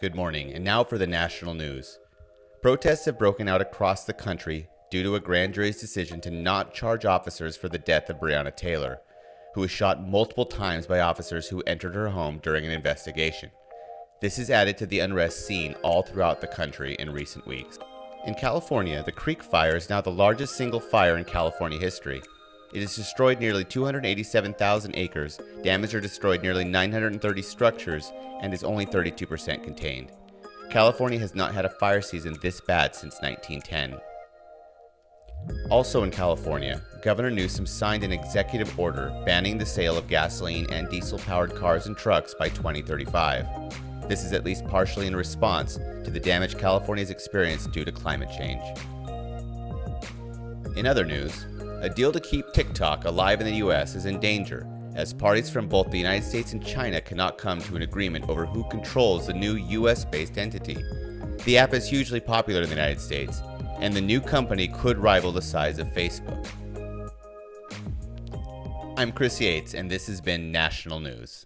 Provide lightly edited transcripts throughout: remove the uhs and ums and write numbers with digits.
Good morning, and now for the national news. Protests have broken out across the country due to a grand jury's decision to not charge officers for the death of Breonna Taylor, who was shot multiple times by officers who entered her home during an investigation. This has added to the unrest seen all throughout the country in recent weeks. In California, the Creek Fire is now the largest single fire in California history. It has destroyed nearly 287,000 acres, damaged or destroyed nearly 930 structures, and is only 32% contained. California has not had a fire season this bad since 1910. Also in California, Governor Newsom signed an executive order banning the sale of gasoline and diesel-powered cars and trucks by 2035. This is at least partially in response to the damage California has experienced due to climate change. In other news, a deal to keep TikTok alive in the US is in danger, as parties from both the United States and China cannot come to an agreement over who controls the new US-based entity. The app is hugely popular in the United States, and the new company could rival the size of Facebook. I'm Chris Yates, and this has been National News.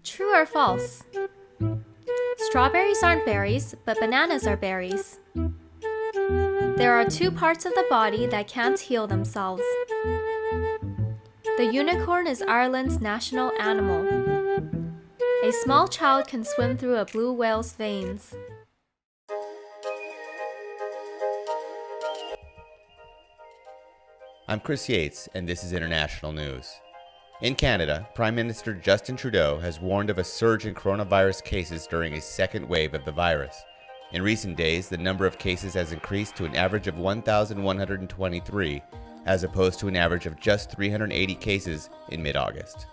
True or false? Strawberries aren't berries, but bananas are berries. There are two parts of the body that can't heal themselves. The unicorn is Ireland's national animal. A small child can swim through a blue whale's veins. I'm Chris Yates, and this is International News. In Canada, Prime Minister Justin Trudeau has warned of a surge in coronavirus cases during a second wave of the virus. In recent days, the number of cases has increased to an average of 1,123, as opposed to an average of just 380 cases in mid-August.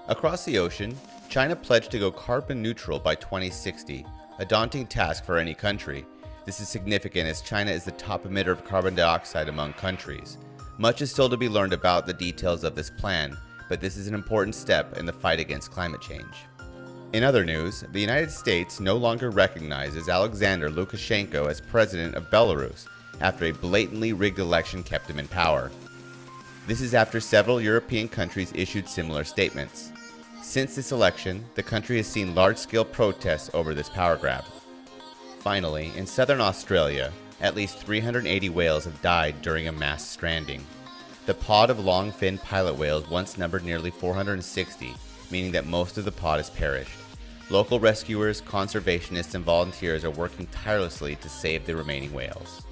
Across the ocean, China pledged to go carbon neutral by 2060, a daunting task for any country. This is significant as China is the top emitter of carbon dioxide among countries. Much is still to be learned about the details of this plan, but this is an important step in the fight against climate change. In other news, the United States no longer recognizes Alexander Lukashenko as president of Belarus after a blatantly rigged election kept him in power. This is after several European countries issued similar statements. Since this election, the country has seen large-scale protests over this power grab. Finally, in southern Australia, at least 380 whales have died during a mass stranding. The pod of long-finned pilot whales once numbered nearly 460, meaning that most of the pod has perished. Local rescuers, conservationists, and volunteers are working tirelessly to save the remaining whales.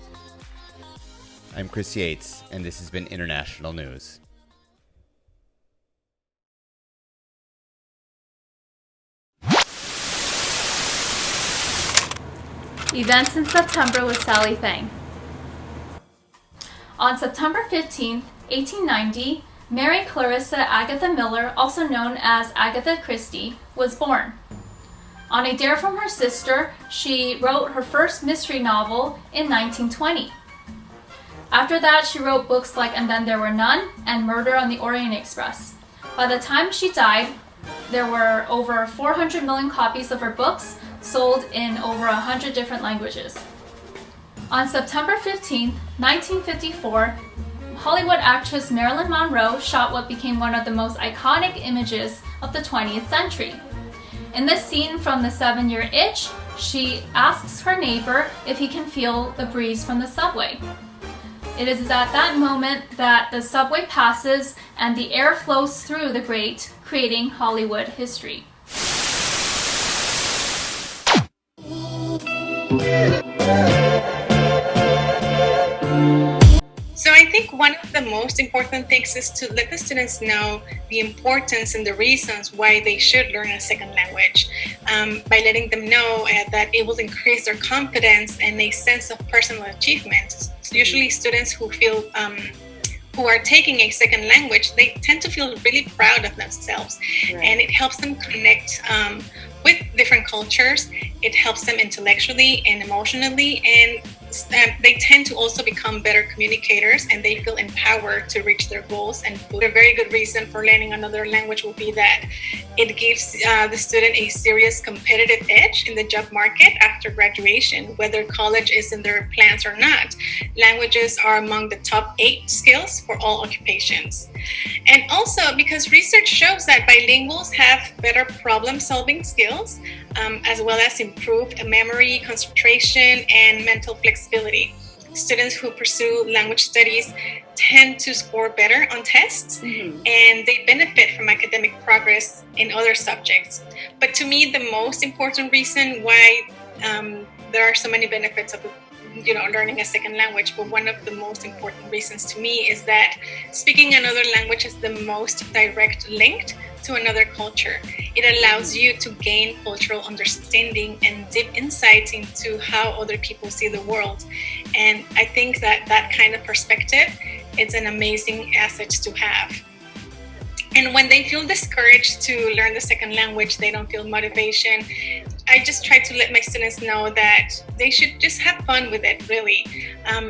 I'm Chris Yates, and this has been International News. Events in September with Sally Fang. On September 15, 1890, Mary Clarissa Agatha Miller, also known as Agatha Christie, was born. On a dare from her sister, she wrote her first mystery novel in 1920. After that, she wrote books like And Then There Were None and Murder on the Orient Express. By the time she died, there were over 400 million copies of her books sold in over 100 different languages. On September 15, 1954, Hollywood actress Marilyn Monroe shot what became one of the most iconic images of the 20th century. In this scene from The 7-Year Itch, she asks her neighbor if he can feel the breeze from the subway. It is at that moment that the subway passes and the air flows through the grate, creating Hollywood history. So I think one of the most important things is to let the students know the importance and the reasons why they should learn a second language, by letting them know that it will increase their confidence and a sense of personal achievement. Usually students who feel who are taking a second language, they tend to feel really proud of themselves, right. And it helps them connect with different cultures. It helps them intellectually and emotionally, and they tend to also become better communicators, and they feel empowered to reach their goals. And a very good reason for learning another language will be that it gives the student a serious competitive edge in the job market after graduation, whether college is in their plans or not. Languages are among the top 8 skills for all occupations. And also because research shows that bilinguals have better problem-solving skills, as well as improved memory, concentration, and mental flexibility. Students who pursue language studies tend to score better on tests, and they benefit from academic progress in other subjects. But to me, the most important reason why there are so many benefits of learning a second language, but one of the most important reasons to me is that speaking another language is the most direct link to another culture. It allows you to gain cultural understanding and deep insights into how other people see the world. And I think that kind of perspective is an amazing asset to have. And when they feel discouraged to learn the second language, they don't feel motivation, I just try to let my students know that they should just have fun with it, really.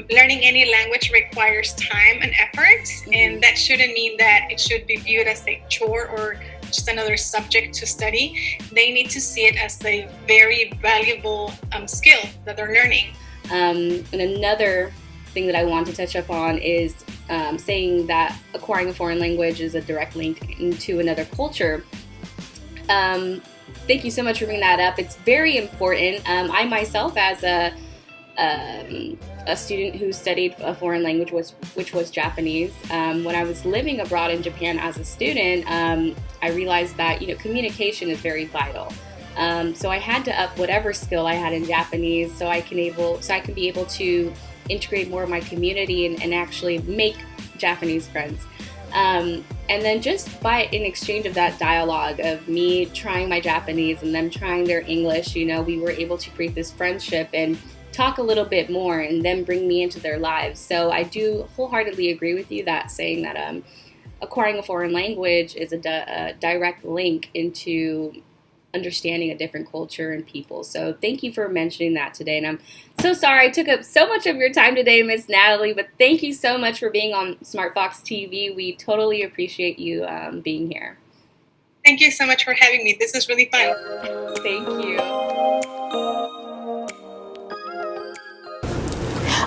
Learning any language requires time and effort, and that shouldn't mean that it should be viewed as a chore or just another subject to study. They need to see it as a very valuable skill that they're learning. And another thing that I want to touch up on is saying that acquiring a foreign language is a direct link into another culture. Thank you so much for bringing that up. It's very important. I myself, as a student who studied a foreign language, which was Japanese, when I was living abroad in Japan as a student, I realized that communication is very vital. So I had to up whatever skill I had in Japanese so I can be able to integrate more of my community and actually make Japanese friends. And then just in exchange of that dialogue of me trying my Japanese and them trying their English, we were able to create this friendship and talk a little bit more and then bring me into their lives. So I do wholeheartedly agree with you saying that acquiring a foreign language is a direct link into understanding a different culture and people. So thank you for mentioning that today. And I'm so sorry I took up so much of your time today, Miss Natally, but thank you so much for being on SmartFox TV. We totally appreciate you being here. Thank you so much for having me. This was really fun. Thank you.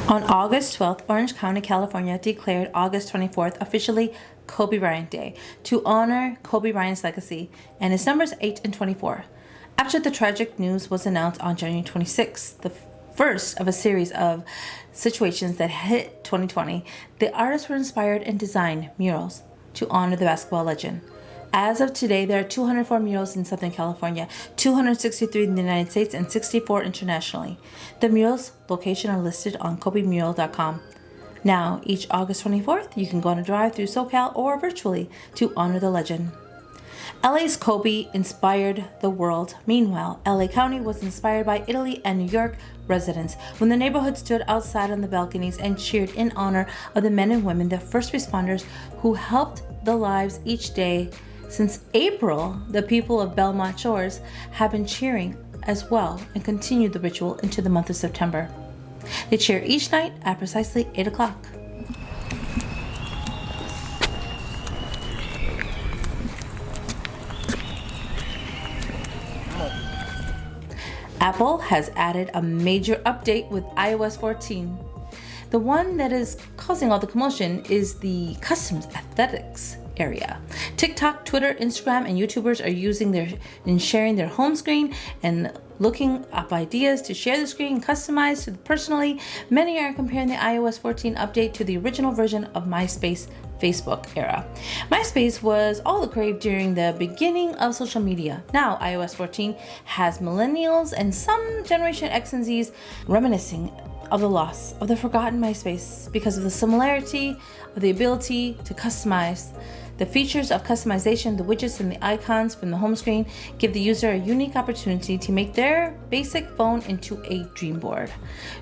On August 12th, Orange County, California declared August 24th officially Kobe Bryant Day to honor Kobe Bryant's legacy and his numbers 8 and 24. After the tragic news was announced on January 26th, the first of a series of situations that hit 2020, the artists were inspired and designed murals to honor the basketball legend. As of today, there are 204 murals in Southern California, 263 in the United States, and 64 internationally. The murals' location are listed on kobemural.com. Now, each August 24th, you can go on a drive through SoCal or virtually to honor the legend. LA's Kobe inspired the world. Meanwhile, LA County was inspired by Italy and New York residents when the neighborhood stood outside on the balconies and cheered in honor of the men and women, the first responders who helped the lives each day. Since April, the people of Belmont Shores have been cheering as well and continued the ritual into the month of September. They cheer each night at precisely 8 o'clock. Apple has added a major update with iOS 14. The one that is causing all the commotion is the custom aesthetics area. TikTok, Twitter, Instagram, and YouTubers are using sharing their home screen and looking up ideas to share the screen customized to personally. Many are comparing the iOS 14 update to the original version of MySpace Facebook era. MySpace was all the crave during the beginning of social media. Now iOS 14 has millennials and some Generation X and Z's reminiscing of the loss of the forgotten MySpace because of the similarity of the ability to customize. The features of customization, the widgets, and the icons from the home screen give the user a unique opportunity to make their basic phone into a dream board.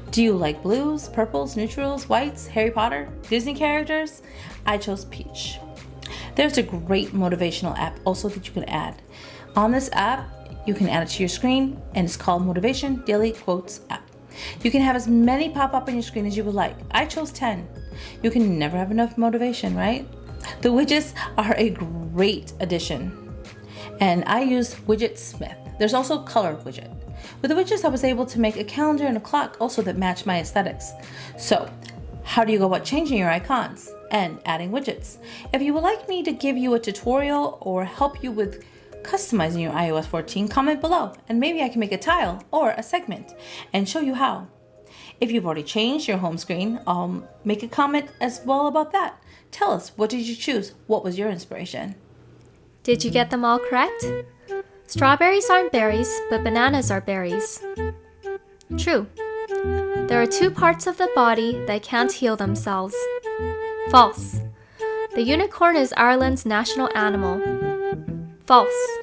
Do you like blues, purples, neutrals, whites, Harry Potter, Disney characters? I chose peach. There's a great motivational app also that you can add. On this app, you can add it to your screen, and it's called Motivation Daily Quotes app. You can have as many pop up on your screen as you would like. I chose 10. You can never have enough motivation, right? The widgets are a great addition, and I use Widget Smith. There's also color widget. With the widgets, I was able to make a calendar and a clock also that match my aesthetics. So, how do you go about changing your icons and adding widgets? If you would like me to give you a tutorial or help you with customizing your iOS 14, comment below and maybe I can make a tile or a segment and show you how. If you've already changed your home screen, I'll make a comment as well about that. Tell us, what did you choose? What was your inspiration? Did you get them all correct? Strawberries aren't berries, but bananas are berries. True. There are two parts of the body that can't heal themselves. False. The unicorn is Ireland's national animal. False.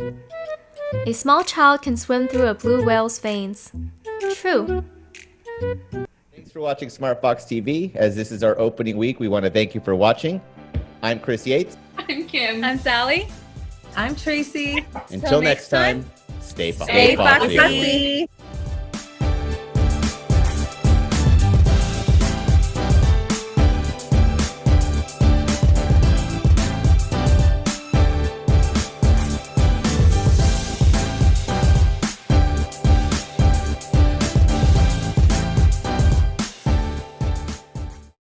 A small child can swim through a blue whale's veins. True. Thanks for watching SmartFox TV. As this is our opening week, we want to thank you for watching. I'm Chris Yates. I'm Kim. I'm Sally. I'm Tracy. Until next time, stay foxy. Stay foxy.